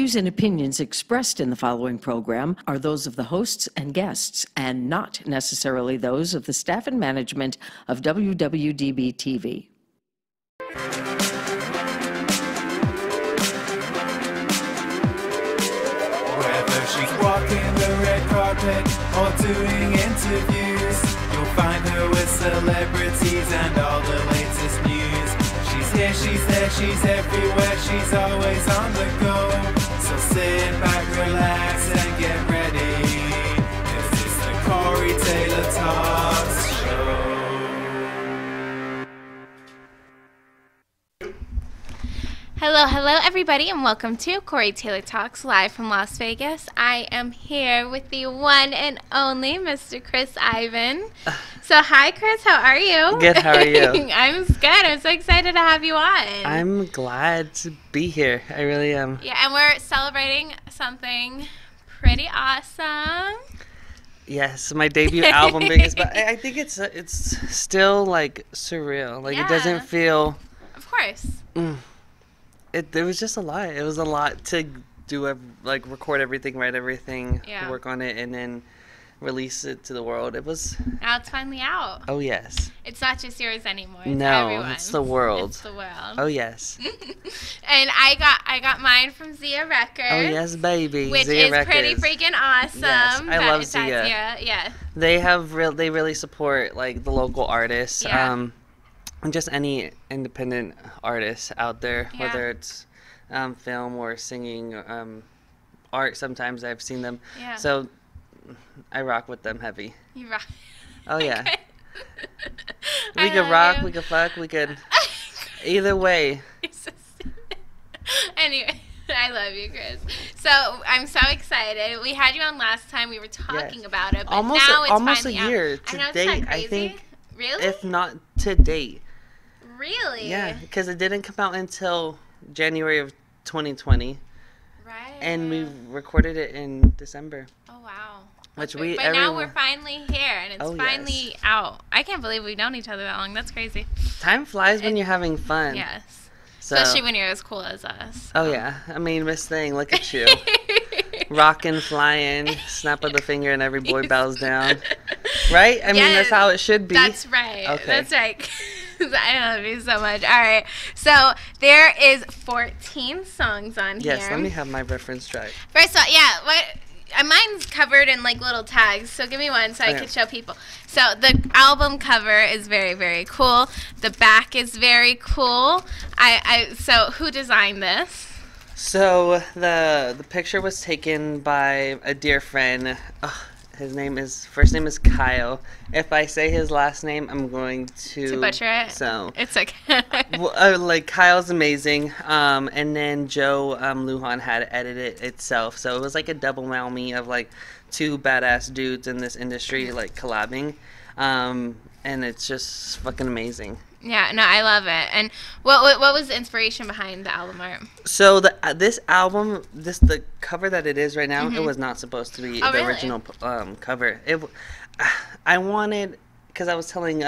views and opinions expressed in the following program are those of the hosts and guests, and not necessarily those of the staff and management of WWDB TV. Whether she's walking the red carpet or doing interviews, you'll find her with celebrities and all the latest news. She's here, she's there, she's everywhere, she's always on the go. So sit back, relax, and get ready. This is the Corey Taylor Talks Show. Hello everybody, and welcome to Corey Taylor Talks live from Las Vegas. I am here with the one and only Mr. Chris Ivan. So hi Chris, how are you? Good, how are you? I'm good. I'm so excited to have you on. I'm glad to be here. I really am. Yeah, and we're celebrating something pretty awesome. Yes, my debut album biggest, but I think it's still like surreal. Like Yeah. it doesn't feel. Of course. It was just a lot. It was a lot to do, like record everything, write everything, Yeah. work on it, and then release it to the world. It was. Now it's finally out. Oh yes. It's not just yours anymore. It's No, everyone's. it's the world. It's the world. Oh yes. And I got mine from Zia Records. Oh yes, baby. Which Zia is Records. pretty freaking awesome. Yes, I love It's at Zia. Yeah. They really support like the local artists. Yeah. And just any independent artists out there, Yeah. whether it's film or singing, art. Sometimes I've seen them. Yeah. So I rock with them heavy. You rock. Oh yeah. Okay. We I could love rock, you. we could fuck, we could. Either way. You're so stupid. Anyway, I love you, Chris. So I'm so excited. We had you on last time. We were talking Yes. about it, but Almost now it's almost a finally out. year I to know, it's date. not I crazy. think, Really? if not to date. Really? Yeah, because it didn't come out until January of 2020, Right. and we recorded it in December. Oh wow. Which But we now everyone- we're finally here, and it's Oh, finally yes. out. I can't believe we've known each other that long. That's crazy. Time flies when you're having fun. Yes. So, Especially when you're as cool as us. oh yeah, I mean, Miss Thing, look at you, rocking, flying, snap of the finger, and every boy bows down. Right? I mean, Yes, that's how it should be. That's right. Okay. That's right. I love you so much. All right. So there is 14 songs on here. Yes, let me have my reference track. First of all, yeah, mine's covered in like little tags. So give me one so I Okay. can show people. So the album cover is very, very cool. The back is very cool. So who designed this? So the picture was taken by a dear friend. His first name is Kyle. If I say his last name, I'm going to butcher it? So It's okay. like Kyle's amazing. And then Joe Lujan had edited it itself. So it was like a double whammy of like two badass dudes in this industry like collabing. And it's just fucking amazing. Yeah, no, I love it. And what was the inspiration behind the album art? So this album, the cover that it is right now, it was not supposed to be Oh, the really? original cover. I wanted, because I was telling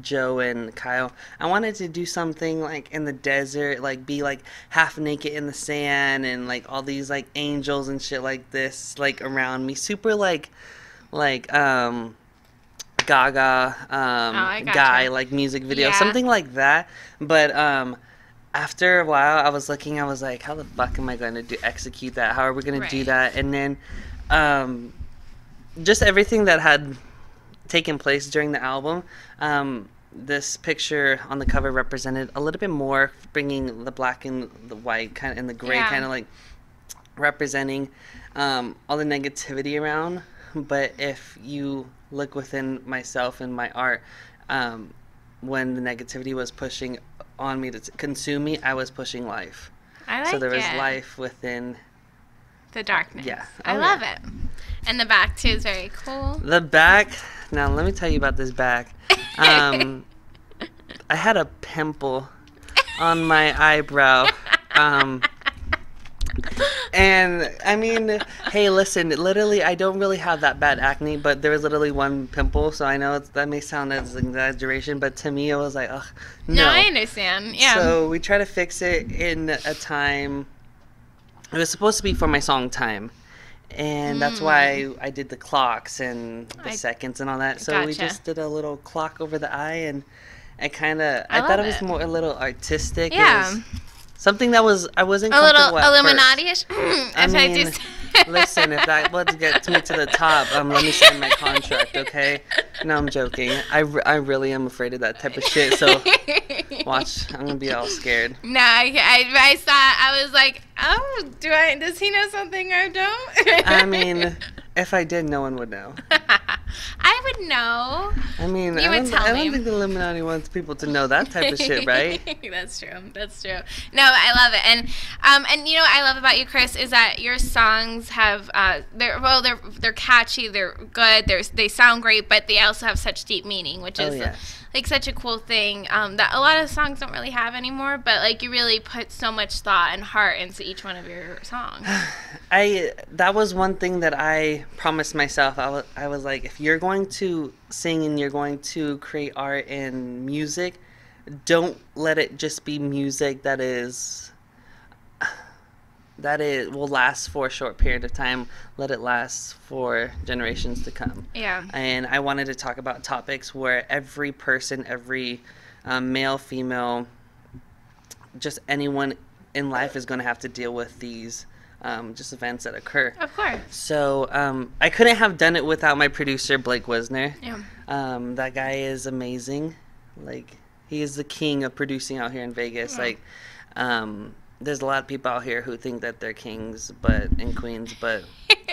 Joe and Kyle, I wanted to do something like in the desert, like be like half naked in the sand and like all these like angels and shit like this like around me, super like Gaga I gotcha. guy like music video, Yeah. something like that. But after a while I was looking, I was like, how the fuck am I going to execute that? How are we going to do Right. that? And then just everything that had taken place during the album, this picture on the cover represented a little bit more, bringing the black and the white kind of and the gray Yeah. kind of like representing all the negativity around. But if you look within myself and my art, when the negativity was pushing on me to consume me, I was pushing life. I like So there was it. life within The darkness. Yeah. I Oh, love yeah. it. And the back too is very cool. the back. Now let me tell you about this back. I had a pimple on my eyebrow. And I mean, hey, listen, literally, I don't really have that bad acne, but there was literally one pimple, so I know that may sound as an exaggeration, but to me, it was like, ugh, no. No, I understand. Yeah. So we try to fix it in a time it was supposed to be for my song Time. And that's why I did the clocks and the seconds and all that. So we Gotcha. just did a little clock over the I, and I thought love it was it. more a little artistic. It Yeah. was something that I wasn't A little comfortable at first. Illuminati-ish. I If I mean, just- listen, if that let's get me to the top, let me sign my contract, okay? No, I'm joking. I really am afraid of that type of shit. So watch, I'm gonna be all scared. No, I saw. I was like, oh, does he know something I don't? I mean, if I did, no one would know. I would know. I mean, You I would don't, tell I me. don't think the Illuminati wants people to know that type of shit, right? That's true. That's true. No, I love it, and you know what I love about you, Chris, is that your songs have they're catchy, they're good, they sound great, but they also have such deep meaning, which is yes. like such a cool thing that a lot of songs don't really have anymore. But like you really put so much thought and heart into each one of your songs. That was one thing that I promised myself. I was like, if you're going to sing and you're going to create art and music, don't let it just be music that will last for a short period of time. Let it last for generations to come. Yeah. And I wanted to talk about topics where every person, every male, female, just anyone in life is going to have to deal with these just events that occur. Of course. So I couldn't have done it without my producer, Blake Wisner. Yeah. That guy is amazing. Like, he is the king of producing out here in Vegas. Yeah. Like, there's a lot of people out here who think that they're kings and queens, but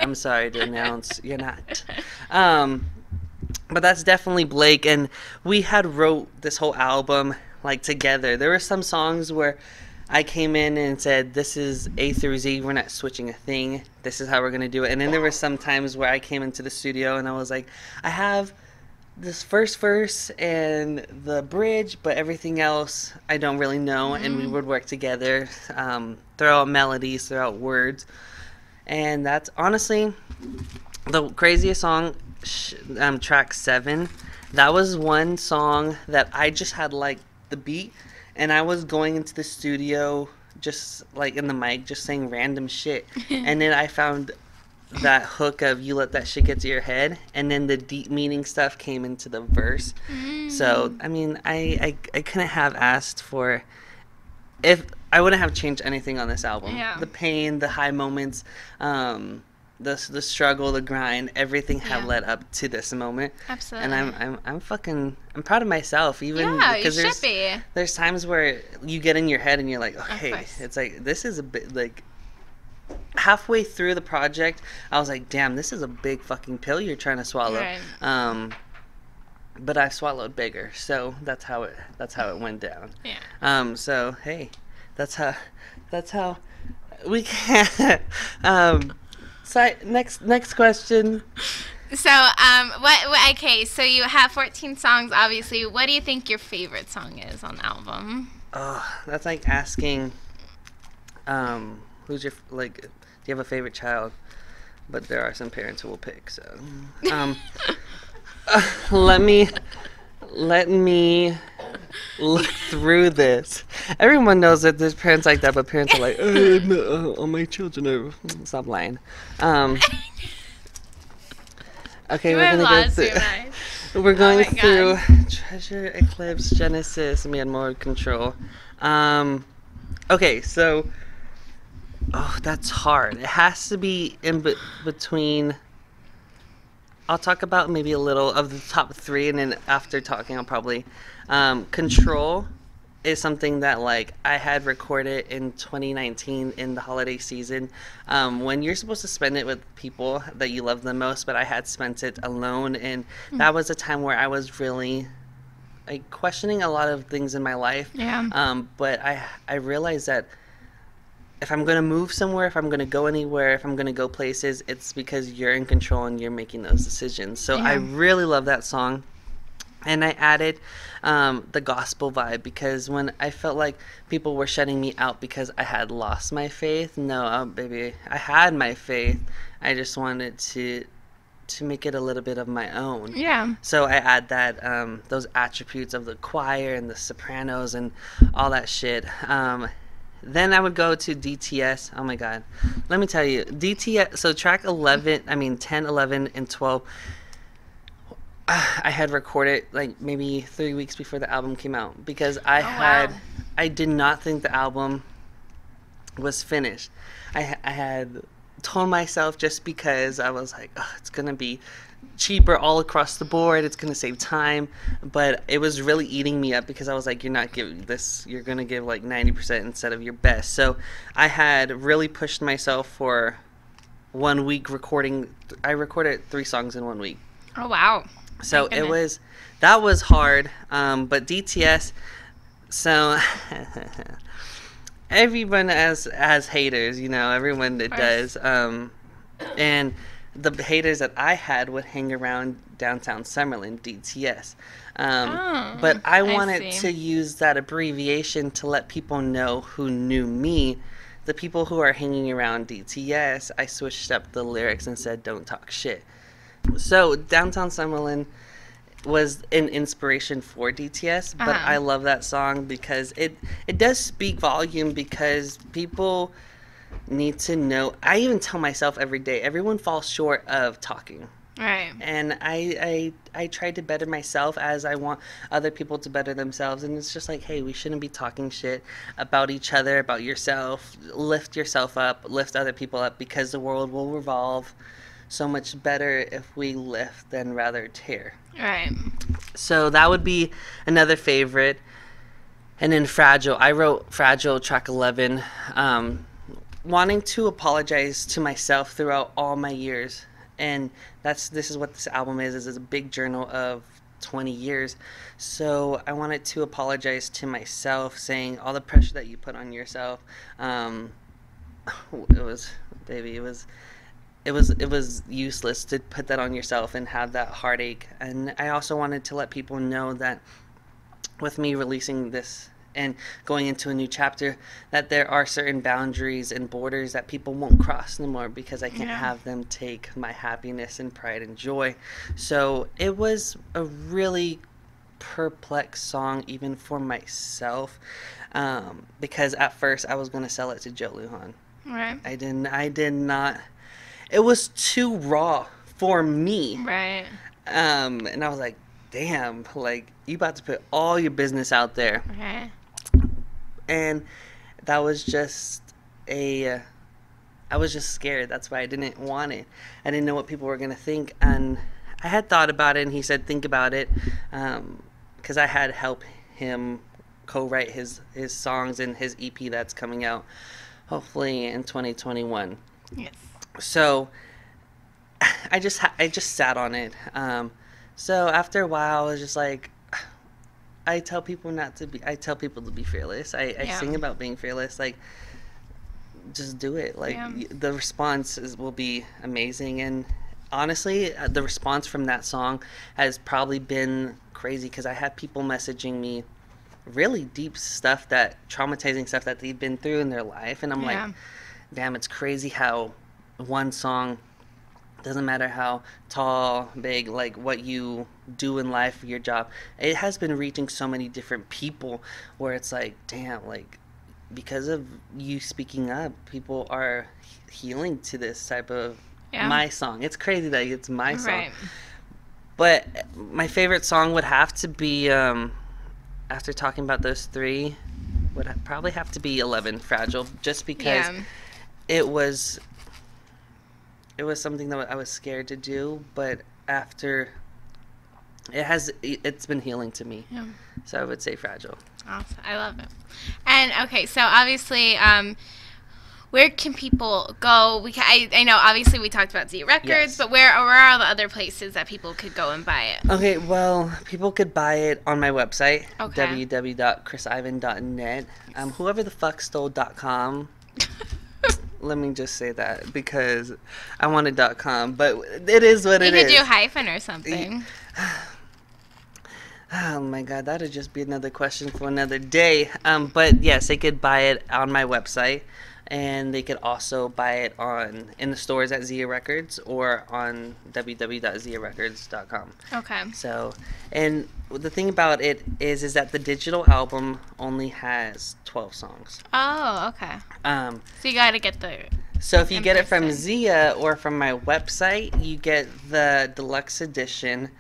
I'm sorry to announce you're not. But that's definitely Blake, and we had wrote this whole album like together. There were some songs where I came in and said, this is A through Z, we're not switching a thing, this is how we're going to do it. And then there were some times where I came into the studio and I was like, I have this first verse and the bridge, but everything else I don't really know. And we would work together, throw out melodies, throw out words. And that's honestly the craziest song, track 7. That was one song that I just had like the beat, and I was going into the studio just like in the mic, just saying random shit. And then I found that hook of you let that shit get to your head, and then the deep meaning stuff came into the verse. So I mean, I couldn't have asked for, if I wouldn't have changed anything on this album. Yeah. The pain, the high moments, the struggle, the grind, everything have Yeah. led up to this moment. Absolutely. And I'm proud of myself, even Yeah, you because should be. there's times where you get in your head and you're like, okay, course. it's like, this is a bit like, halfway through the project, I was like, damn, this is a big fucking pill you're trying to swallow. Right. But I swallowed bigger, so that's how it went down. Yeah. So hey, that's how we can. So next question. So, okay, so you have 14 songs, obviously. What do you think your favorite song is on the album? Oh, that's like asking, who's your, like, do you have a favorite child? But there are some parents who will pick, so, let me look through this. Everyone knows that there's parents like that, but parents are like, no, all my children are, stop lying. Okay, You we're have gonna go lost through. your mind. We're going my through God. Treasure, Eclipse, Genesis, Man Mode, Control. Okay, so, oh, that's hard. It has to be in between. I'll talk about maybe a little of the top 3, and then after talking, I'll probably. Control is something that, like, I had recorded in 2019 in the holiday season, when you're supposed to spend it with people that you love the most, but I had spent it alone, and that was a time where I was really, like, questioning a lot of things in my life. Yeah. But I realized that if I'm going to move somewhere, if I'm going to go anywhere, if I'm going to go places, it's because you're in control and you're making those decisions. So I Yeah. really love that song. And I added the gospel vibe, because when I felt like people were shutting me out because I had lost my faith, no, baby, I had my faith. I just wanted to make it a little bit of my own. Yeah. So I add that, those attributes of the choir and the sopranos and all that shit. then I would go to DTS. Oh my God. Let me tell you, DTS, so track 10, 11, and 12, I had recorded like maybe 3 weeks before the album came out because wow. I did not think the album was finished. I had told myself just because I was like, oh, it's going to be cheaper all across the board, it's going to save time, but it was really eating me up because I was like, you're not giving this, you're going to give like 90% instead of your best. So I had really pushed myself for 1 week recording. I recorded 3 songs in 1 week. Oh, wow. So that was hard, but DTS, so everyone has haters, you know, everyone that does, and the haters that I had would hang around downtown Summerlin, DTS, but I wanted to use that abbreviation to let people know who knew me. The people who are hanging around DTS, I switched up the lyrics and said, don't talk shit. So Downtown Summerlin was an inspiration for DTS, but I love that song because it does speak volume, because people need to know. I even tell myself every day, everyone falls short of talking. Right. And I try to better myself as I want other people to better themselves. And it's just like, hey, we shouldn't be talking shit about each other, about yourself. Lift yourself up, lift other people up, because the world will revolve so much better if we lift than rather tear. Right. So that would be another favorite. And then Fragile. I wrote Fragile, track 11, wanting to apologize to myself throughout all my years. And this is what this album is a big journal of 20 years. So I wanted to apologize to myself, saying all the pressure that you put on yourself. It was useless to put that on yourself and have that heartache. And I also wanted to let people know that with me releasing this and going into a new chapter, that there are certain boundaries and borders that people won't cross anymore, because I can't have them take my happiness and pride and joy. So it was a really perplexed song even for myself, because at first I was going to sell it to Joe Lujan. Right. I did not. It was too raw for me. Right. And I was like, damn, like, you about to put all your business out there. Okay. And that was just I was just scared. That's why I didn't want it. I didn't know what people were going to think. And I had thought about it, and he said, think about it. Because I had helped him co-write his songs in his EP that's coming out, hopefully in 2021. Yes. So I just sat on it. So after a while, I was just like, I tell people to be fearless. I sing about being fearless. Like, just do it. Like, the response will be amazing. And honestly, the response from that song has probably been crazy, because I had people messaging me really deep stuff, traumatizing stuff that they've been through in their life. And I'm like, damn, it's crazy how one song, doesn't matter how tall, big, like what you do in life, your job, it has been reaching so many different people, where it's like, damn, like, because of you speaking up, people are healing to this type of my song. It's crazy that it's my song. Right. But my favorite song would have to be, after talking about those 3, would probably have to be 11, Fragile, just because it was something that I was scared to do, but after it's been healing to me. Yeah. So I would say Fragile. Awesome. I love it. And okay, so obviously, where can people go? I know obviously we talked about Z Records, but where are all the other places that people could go and buy it? Okay, well, people could buy it on my website, www.chrisivan.net. Whoever the fuck stole.com. Let me just say that, because I wanted .com, but it is what it is. You could do hyphen or something. Oh my god, that'd just be another question for another day. But yes, they could buy it on my website, and they could also buy it in the stores at Zia Records or on www.ziarecords.com. Okay. So, and the thing about it is that the digital album only has 12 songs. Oh, okay. So you gotta get the. So if you get it from person. Zia or from my website, you get the deluxe edition,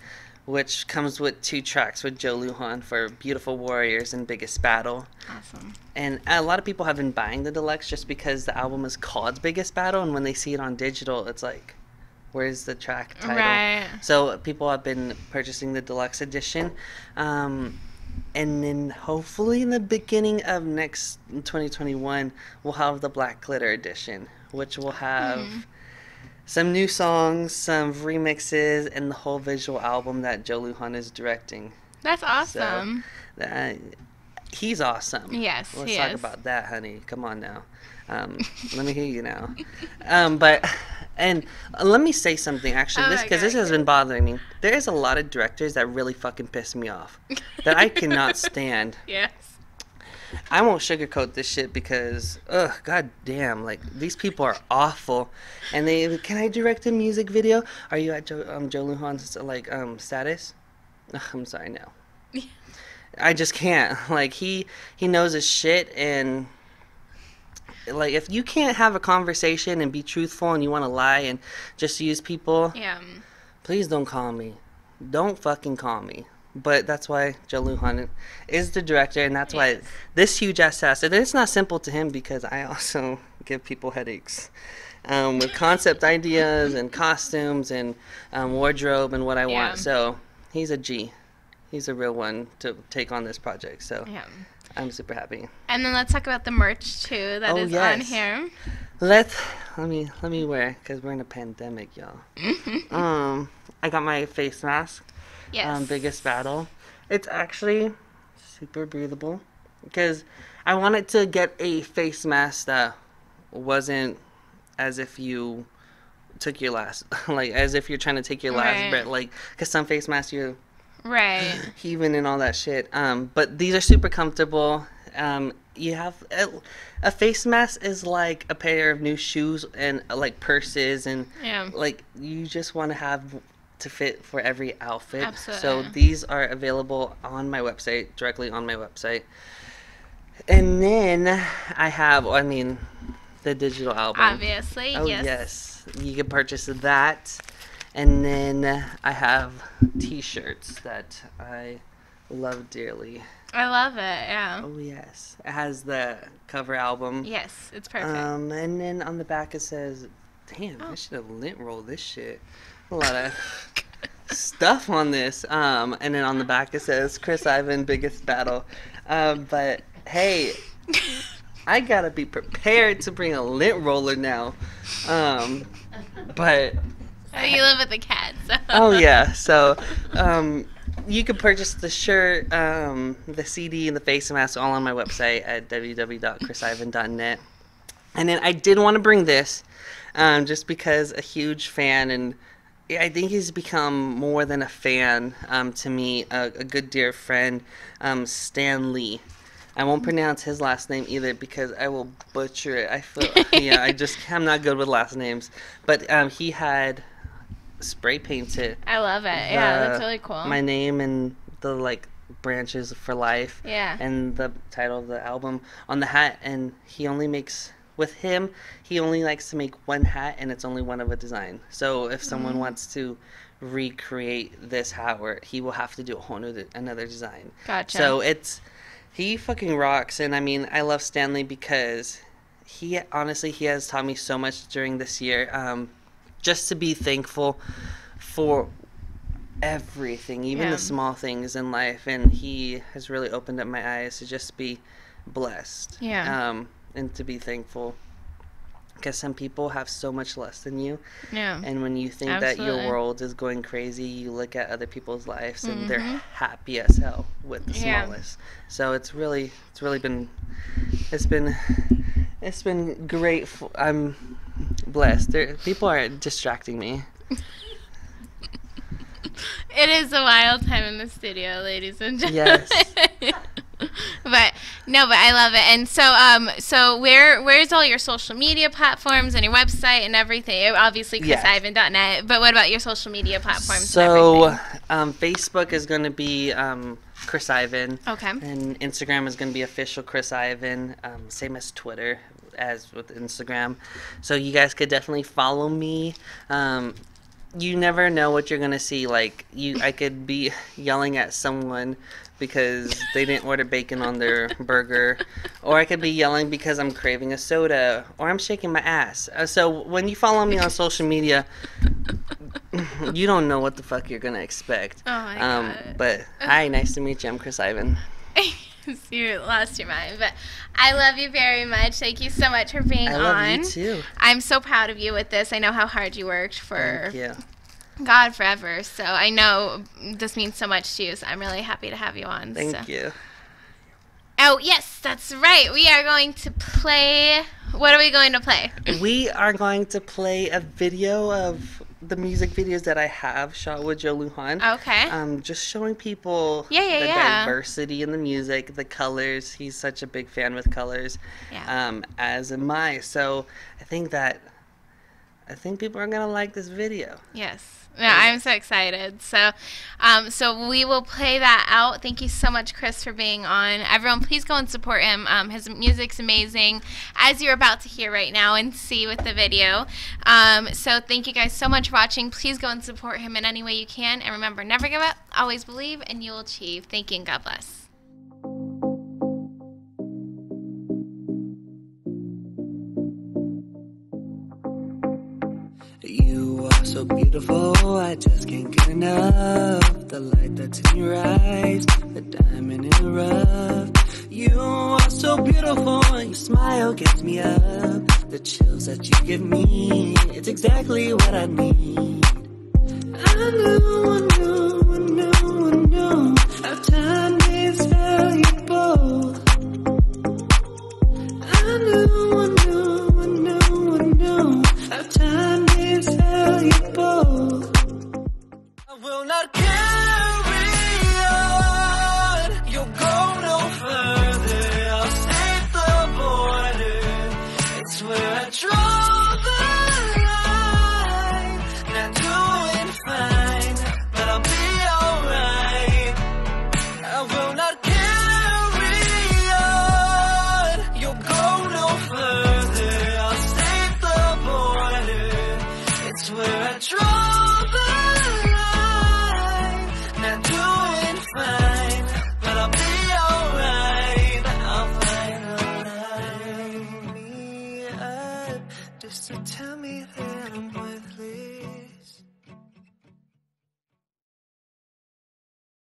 which comes with 2 tracks with Joe Lujan for Beautiful Warriors and Biggest Battle. Awesome. And a lot of people have been buying the deluxe just because the album is called Biggest Battle, and when they see it on digital, it's like, where's the track title? Right. So people have been purchasing the deluxe edition. And then hopefully in the beginning of next 2021, we'll have the Black Glitter edition, which will have some new songs, some remixes, and the whole visual album that Joe Lujan is directing. That's awesome. He's awesome. Yes, Let's he talk is. about that, honey. Come on now. Let me hear you now. And let me say something, actually, Oh this my because this God. has been bothering me. There is a lot of directors that really fucking piss me off, that I cannot stand. Yes. I won't sugarcoat this shit because, god damn, like, these people are awful. And can I direct a music video? Are you at Joe Lujan's, like, status? Ugh, I'm sorry, no. I just can't. Like, he knows his shit, and, like, if you can't have a conversation and be truthful and you want to lie and just use people, Yeah. please don't call me. Don't fucking call me. But that's why Joe Lujan is the director, and that's why this huge ass task. And it's not simple to him because I also give people headaches with concept ideas and costumes and wardrobe and what I Yeah. want. So he's a G. He's a real one to take on this project. So Yeah. I'm super happy. And then let's talk about the merch too that Oh, is yes. on here. Let me wear, because we're in a pandemic, y'all. I got my face mask. Yes. Biggest Battle. It's actually super breathable because I wanted to get a face mask that wasn't as if you took your last, like as if you're trying to take your last Right. breath, like because some face masks you're Right. heaving and all that shit. But these are super comfortable. You have a face mask is like a pair of new shoes and like purses and Yeah. like you just want to have to fit for every outfit. Absolutely. So these are available on my website, directly on my website. And then I have, the digital album. Obviously. Oh, yes. yes. You can purchase that. And then I have t-shirts that I love dearly. I love it. Yeah. Oh, yes. It has the cover album. Yes. It's perfect. And then on the back it says, damn, I should have lint rolled this shit. A lot of stuff on this. And then on the back it says Chris Ivan Biggest Battle. But hey, I gotta be prepared to bring a lint roller now. But You live with a cat, so. oh yeah, so you can purchase the shirt, the CD, and the face mask all on my website at www.chrisivan.net. And then I did want to bring this, just because a huge fan, and I think he's become more than a fan to me, a good dear friend, Stan Lee. I won't pronounce his last name either because I will butcher it. I feel, I'm not good with last names. But he had spray painted I love it. Yeah, that's really cool. my name and the branches for life Yeah. and the title of the album on the hat, and he only likes to make one hat, and it's only one of a design. So if someone wants to recreate this hat, he will have to do a whole another design. Gotcha. So he fucking rocks, and I love Stanley because he has taught me so much during this year. Just to be thankful for everything, even Yeah. the small things in life, and he has really opened up my eyes to just be blessed. Yeah. And to be thankful, because some people have so much less than you, Yeah. and when you think that Absolutely. your world is going crazy, you look at other people's lives and they're Mhm. happy as hell with the Yeah. smallest. So it's really been great. I'm blessed. People are distracting me. It is a wild time in the studio, ladies and gentlemen. Yes. But I love it. And so where's all your social media platforms and your website and everything? Obviously ChrisIvan.net, but what about your social media platforms? So and everything? Facebook is going to be Chris Ivan. Okay. And Instagram is going to be official Chris Ivan, same as Twitter as with Instagram. So you guys could definitely follow me. You never know what you're going to see. Like, I could be yelling at someone because they didn't order bacon on their burger, or I could be yelling because I'm craving a soda, or I'm shaking my ass. So when you follow me on social media, you don't know what the fuck you're gonna expect. Oh my God. But hi, nice to meet you. I'm Chris Ivan. You lost your mind, but I love you very much. Thank you so much for being on. I love you too. I'm so proud of you with this. I know how hard you worked for Thank you. God forever. So I know this means so much to you. So I'm really happy to have you on. Thank you. Oh, yes, that's right. We are going to play. What are we going to play? We are going to play a video of the music videos that I have shot with Joe Lujan. Okay. Just showing people the diversity in the music, the colors. He's such a big fan with colors. Yeah. As am I. So I think people are gonna like this video. Yes. Yeah, I'm so excited. So we will play that out. Thank you so much, Chris, for being on. Everyone, please go and support him. His music's amazing, as you're about to hear right now and see with the video. So thank you guys so much for watching. Please go and support him in any way you can. And remember, never give up, always believe, and you'll achieve. Thank you and God bless. You are so beautiful, I just can't get enough. The light that's in your eyes, the diamond in the rough. You are so beautiful, and your smile gets me up. The chills that you give me, it's exactly what I need. I knew